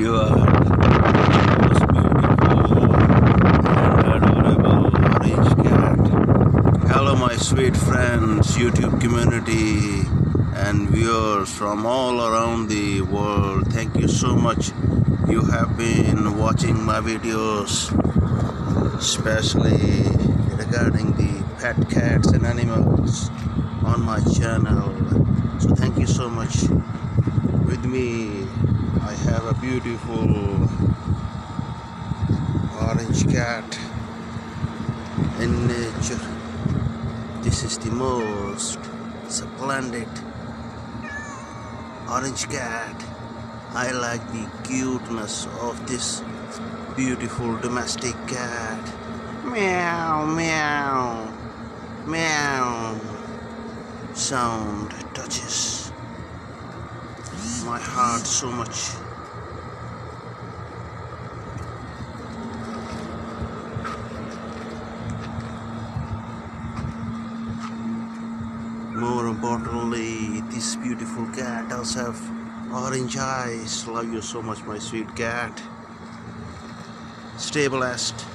You are most beautiful and adorable orange cat. Hello, my sweet friends, YouTube community, and viewers from all around the world. Thank you so much. You have been watching my videos, especially regarding the pet cats and animals on my channel. So thank you so much. With me I have a beautiful orange cat in nature. This is the most splendid orange cat. I like the cuteness of this beautiful domestic cat. Meow, meow, meow. Sound touches my heart so much. More importantly, this beautiful cat does have orange eyes. Love you so much, my sweet cat. Stay blessed.